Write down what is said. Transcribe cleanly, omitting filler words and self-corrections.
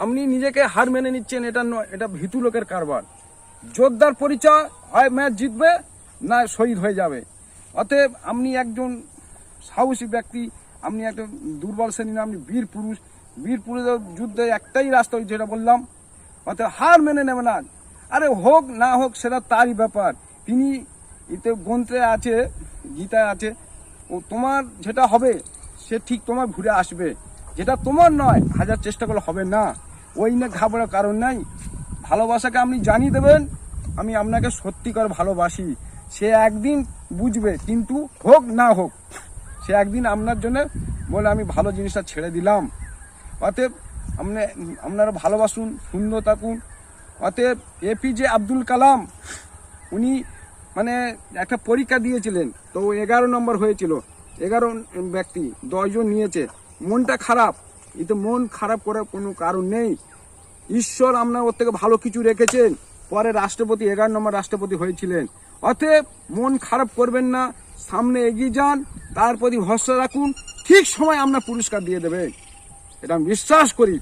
আপনি নিজেকে হার মেনে নিচ্ছেন, এটা নয়, এটা ভীতু লোকের কারবার। যোদ্ধার পরিচয় হয় ম্যাচ জিতবে না শহীদ হয়ে যাবে। অতএব আপনি একজন সাহসী ব্যক্তি, আপনি একটা দুর্বল শ্রেণী না, আপনি বীর পুরুষ। বীর পুরুষের যুদ্ধে একটাই রাস্তা, যেটা বললাম, অতএব হার মেনে নেবে না। আরে হোক না হোক সেটা তারই ব্যাপার। তিনি এতে গ্রন্থে আছে, গীতায় আছে, ও তোমার যেটা হবে সে ঠিক তোমার ঘুরে আসবে, যেটা তোমার নয় হাজার চেষ্টা করলে হবে না। ওই না ঘাবড়ার কারণ নাই। ভালোবাসাকে আপনি জানিয়ে দেবেন আমি আপনাকে সত্যিকার ভালোবাসি, সে একদিন বুঝবে, কিন্তু হোক না হোক সে একদিন আপনার জন্য বলে আমি ভালো জিনিসটা ছেড়ে দিলাম। অতএব আপনারা ভালোবাসুন, সুন্দর থাকুন। অতএব এপিজে আব্দুল কালাম উনি মানে একটা পরীক্ষা দিয়েছিলেন, তো 11 নম্বর হয়েছিল। 11 ব্যক্তি 10 জন নিয়েছে। মনটা খারাপ, এতে মন খারাপ করার কোনো কারণ নেই। ঈশ্বর আপনার ওর থেকে ভালো কিছু রেখেছেন, পরে রাষ্ট্রপতি 11 নম্বর রাষ্ট্রপতি হয়েছিলেন। অতএব মন খারাপ করবেন না, সামনে এগিয়ে যান, তার প্রতি ভরসা রাখুন, ঠিক সময় আপনার পুরস্কার দিয়ে দেবে, এটা আমি বিশ্বাস করি।